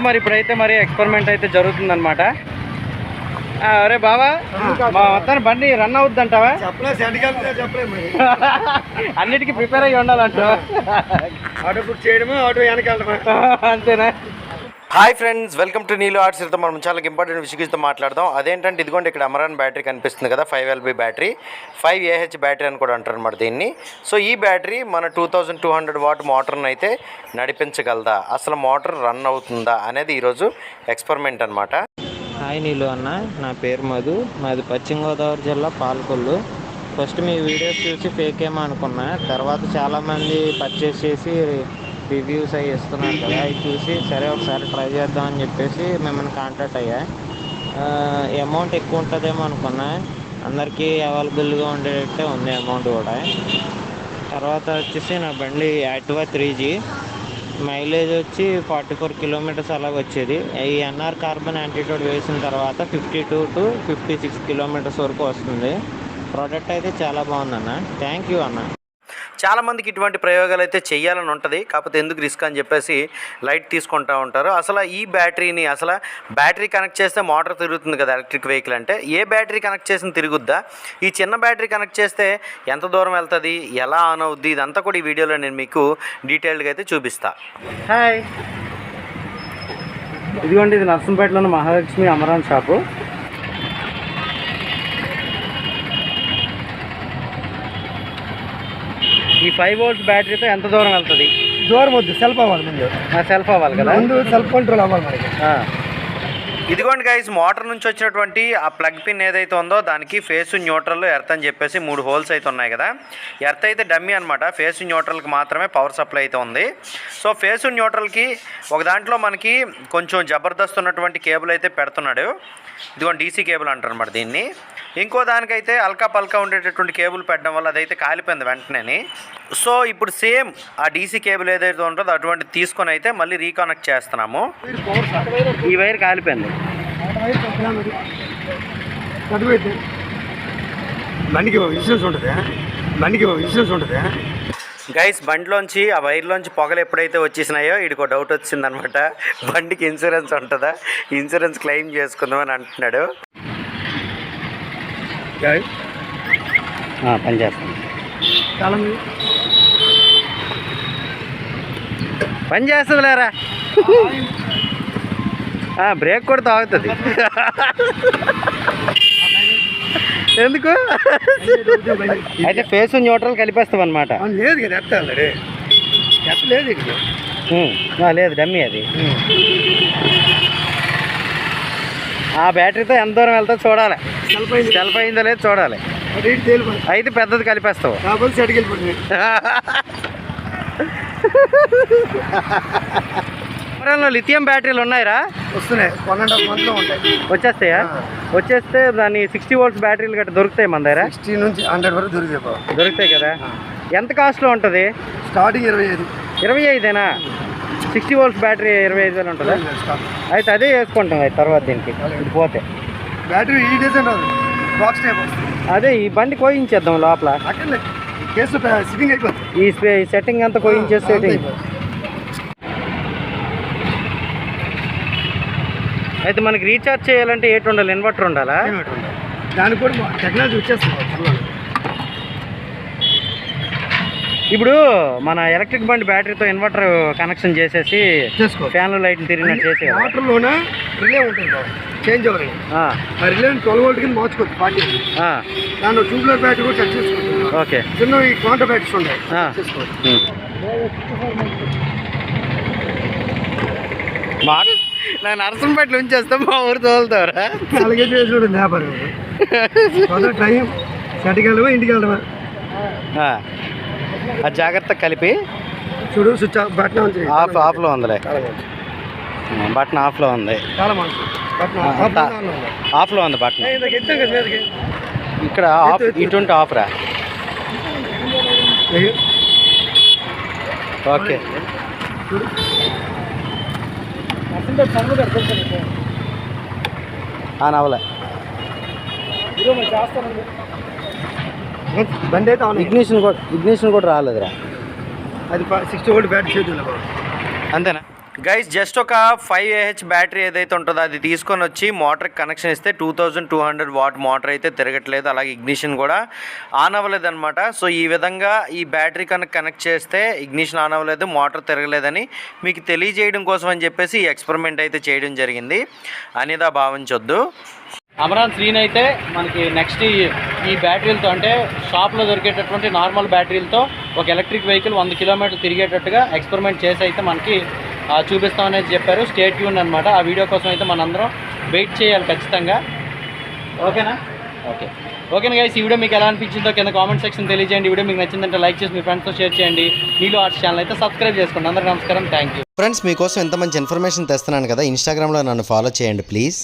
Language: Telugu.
మరి ఇప్పుడైతే మరి ఎక్స్పెరిమెంట్ అయితే జరుగుతుందన్నమాట. అరే బావా, మా మొత్తాన్ని బండి రన్ అవుద్దంటావా? అన్నిటికీ ప్రిపేర్ అయ్యి ఉండాలంటావా? ఆటో బుక్ చేయడమా, ఆటో వెనకాలమా, అంతేనా? హాయ్ ఫ్రెండ్స్, వెల్కమ్ టు నీలు ఆర్ట్స్తో మనం చాలా ఇంపార్టెంట్ విషయంతో మాట్లాడదాం. అదేంటంటే ఇదిగోండి ఇక్కడ అమరాన్ బ్యాటరీ కనిపిస్తుంది కదా, 5LB బ్యాటరీ, 5AH బ్యాటరీ అని కూడా అంటారు అనమాట దీన్ని. సో ఈ బ్యాటరీ మన 2200 వాట్ మోటార్ని అయితే నడిపించగలదా, అసలు మోటార్ రన్ అవుతుందా అనేది ఈరోజు ఎక్స్పెరిమెంట్ అనమాట. హాయ్ నీలు అన్న, నా పేరు మధు, మాది పశ్చిమ గోదావరి జిల్లా పాలకొల్లు. ఫస్ట్ మీ వీడియోస్ చూసి ఫేక్ ఏమో అనుకున్నా, తర్వాత చాలామంది పర్చేస్ చేసి రివ్యూస్ అవి ఇస్తున్నారు కదా, అవి చూసి సరే ఒకసారి ట్రై చేద్దామని చెప్పేసి మిమ్మల్ని కాంటాక్ట్ అయ్యా. అమౌంట్ ఎక్కువ ఉంటుందేమో అనుకున్నా, అందరికీ అవైలబుల్గా ఉండేటట్టే ఉంది అమౌంట్ కూడా. తర్వాత వచ్చేసి నా బండి యాక్టివా 3G, మైలేజ్ వచ్చి 44 కిలోమీటర్స్ అలాగ వచ్చేది. ఈ ఎన్ఆర్ కార్బన్ యాంటీడోట్ వేసిన తర్వాత 52 to 56 కిలోమీటర్స్ వరకు వస్తుంది. ప్రోడక్ట్ అయితే చాలా బాగుందన్న, థ్యాంక్ యూ అన్న. చాలామందికి ఇటువంటి ప్రయోగాలు అయితే చేయాలని ఉంటుంది, కాకపోతే ఎందుకు రిస్క్ అని చెప్పేసి లైట్ తీసుకుంటూ ఉంటారు. అసలు ఈ బ్యాటరీని బ్యాటరీ కనెక్ట్ చేస్తే మోటార్ తిరుగుతుంది కదా ఎలక్ట్రిక్ వెహికల్ అంటే, ఏ బ్యాటరీ కనెక్ట్ చేసిన తిరుగుద్దా, ఈ చిన్న బ్యాటరీ కనెక్ట్ చేస్తే ఎంత దూరం వెళ్తుంది, ఎలా ఆన్ అవుద్ది, ఇదంతా కూడా ఈ వీడియోలో నేను మీకు డీటెయిల్డ్గా అయితే చూపిస్తా. హాయ్, ఇదిగోండి ఇది నర్సంపేటలోని మహాలక్ష్మి అమరాన్ షాపు. ఈ 5 volts బ్యాటరీతో ఎంత దూరం వెళ్తుంది? దూరం వద్దు, సెల్ఫ్ అవ్వాలి ముందు. సెల్ఫ్ అవ్వాలి కదా, ముందు సెల్ఫ్ కంట్రోల్ అవ్వాలి మనకి. ఇదిగోండి గైస్, మోటార్ నుంచి వచ్చినటువంటి ఆ ప్లగ్ పిన్ ఏదైతే ఉందో దానికి ఫేస్ న్యూట్రల్, ఎర్త్ అని చెప్పేసి 3 హోల్స్ అయితే ఉన్నాయి కదా. ఎర్త్ అయితే డమ్మీ అనమాట, ఫేస్ న్యూట్రల్కి మాత్రమే పవర్ సప్లై అయితే ఉంది. సో ఫేస్ న్యూట్రల్కి ఒక దాంట్లో మనకి కొంచెం జబర్దస్త్ ఉన్నటువంటి కేబుల్ అయితే పెడుతున్నాడు. ఇదిగోండి DC కేబుల్ అంటారు అనమాట దీన్ని. ఇంకో దానికైతే అల్కా పల్కా ఉండేటటువంటి కేబుల్ పెట్టడం వల్ల అదైతే కాలిపోయింది వెంటనే. సో ఇప్పుడు సేమ్ ఆ DC కేబుల్ ఏదైతే ఉంటుందో అటువంటి తీసుకొని అయితే మళ్ళీ రీకనెక్ట్ చేస్తున్నాము. ఈ వైర్ కాలిపోయింది. బండికి ఇన్సూరెన్స్ ఉంటుంది. గైస్, బండిలోంచి ఆ వైర్లోంచి పొగలు ఎప్పుడైతే వచ్చేసినాయో వీడికి ఒక డౌట్ వచ్చిందనమాట, బండికి ఇన్సూరెన్స్ ఉంటుందా, ఇన్సూరెన్స్ క్లెయిమ్ చేసుకుందామని అంటున్నాడు. పని చేస్తాను, పని చేస్తుంది లేరా, బ్రేక్ కూడా తాగుతుంది. ఎందుకు అయితే ఫేస్ న్యూట్రల్ కలిపేస్తాం అనమాట? లేదు కదా, ఎత్తలేదు, లేదు డమ్మీ అది. ఆ బ్యాటరీతో ఎంత దూరం వెళ్తా చూడాలి, సెల్ఫ్ అయిందో లేదు చూడాలి. అయితే పెద్దది కలిపేస్తావు. లిథియం బ్యాటరీలు ఉన్నాయిరా? వస్తున్నాయి, 1.5 months ఉంటాయి. వచ్చేస్తాయా? వచ్చేస్తే దాన్ని 60 volts బ్యాటరీలు గట్రా దొరుకుతాయి మన దగ్గర? 60 నుంచి 100 వరకు దొరుకుతాయి కదా. ఎంత కాస్ట్లో ఉంటుంది? స్టార్టింగ్ 25. 60 volts బ్యాటరీ 25,000 ఉంటుందా? అయితే అదే వేసుకుంటాం అయితే తర్వాత దీనికి ఇది పోతే. బ్యాటరీ ఈ డిజైన్ బాక్స్ టైప్ వస్తుంది. అదే ఈ బండి కోయించేద్దాం లోపల, కేసు సిట్టింగ్ అయిపోతుంది. ఈ సెట్టింగ్ అంతా కోయించేస్తే అయితే మనకి రీఛార్జ్ చేయాలంటే ఏంటి ఉండాలి? ఇన్వర్టర్ ఉండాలా? దానికి కూడా టెక్నాలజీ వచ్చేస్తుంది. ఇప్పుడు మన ఎలక్ట్రిక్ బండి బ్యాటరీతో ఇన్వర్టర్ కనెక్షన్ చేసేసి ఫ్యాన్లు లైట్లు తిరిగినట్టు చేసే వాటర్లోనే రిలే ఉంటుంది, చేంజ్ అవ్వాలి. ఆ రిలే 12 volt కింద మార్చుకోవచ్చు. 40 దాంట్లో ట్యూబ్లర్ బ్యాటరీ కూడా సెట్ చేసుకోవచ్చు. ఓకే, చిన్న ఈ క్వాంటా బ్యాటరీస్ ఉన్నాయి, చేసుకోవచ్చు. నేను నరసంపేటలో ఉంచేస్తే మా ఊరు తోలుతారా? అలాగే చూడండి వ్యాపారం. టైం సెట్కి వెళ్ళవా, ఇంటికి వెళ్ళవా, అది జాగ్రత్తగా కలిపి చూడు. స్విచ్ బటన్ ఆఫ్లో ఉందిలే, బటన్ ఆఫ్లో ఉంది, ఆఫ్లో ఉంది బటన్. ఇక్కడ ఆఫ్, ఇటువంటి ఆఫ్ రా. ఓకే, నవలే బండి అయితే ఇగ్నిషన్ కూడా రాలేదురా. అది 60 volt బ్యాటరీ చేద్దాం అంతేనా? గైస్ జస్ట్ ఒక 5Ah బ్యాటరీ ఏదైతే ఉంటుందో అది తీసుకొని వచ్చి మోటార్కి కనెక్షన్ ఇస్తే 2200 వాట్ మోటార్ అయితే తిరగట్లేదు, అలాగే ఇగ్నిషన్ కూడా ఆన్ అవ్వలేదు అనమాట. సో ఈ విధంగా ఈ బ్యాటరీ కనెక్ట్ చేస్తే ఇగ్నిషన్ ఆన్ అవ్వలేదు, మోటార్ తిరగలేదని మీకు తెలియజేయడం కోసం అని చెప్పేసి ఈ ఎక్స్పెరిమెంట్ అయితే చేయడం జరిగింది. అనేదా భావించొద్దు. అమరాన్ స్క్రీన్ అయితే మనకి నెక్స్ట్ ఈ బ్యాటరీలతో అంటే షాప్లో దొరికేటటువంటి నార్మల్ బ్యాటరీలతో ఒక ఎలక్ట్రిక్ వెహికల్ 100 కిలోమీటర్లు తిరిగేటట్టుగా ఎక్స్పెరిమెంట్ చేసి అయితే మనకి చూపిస్తామనేది చెప్పారు. స్టే ట్యూన్ అనమాట. ఆ వీడియో కోసం అయితే మనందరం వెయిట్ చేయాలి ఖచ్చితంగా. ఓకేనా? ఓకేనా గైస్, ఈ వీడియో మీకు ఎలా అనిపించిందో కింద కామెంట్ సెక్షన్ తెలియజేయండి. వీడియో మీకు నచ్చిందంటే లైక్ చేసి మీ ఫ్రెండ్స్తో షేర్ చేయండి. నీలు ఆర్ట్స్ ఛానల్ అయితే సబ్స్క్రైబ్ చేసుకోండి. అందరికీ నమస్కారం, థ్యాంక్ యూ. ఫ్రెండ్స్ మీకోసం ఎంత మంచి ఇన్ఫర్మేషన్ తెస్తున్నాను కదా, ఇన్స్టాగ్రామ్లో నన్ను ఫాలో చేయండి ప్లీజ్.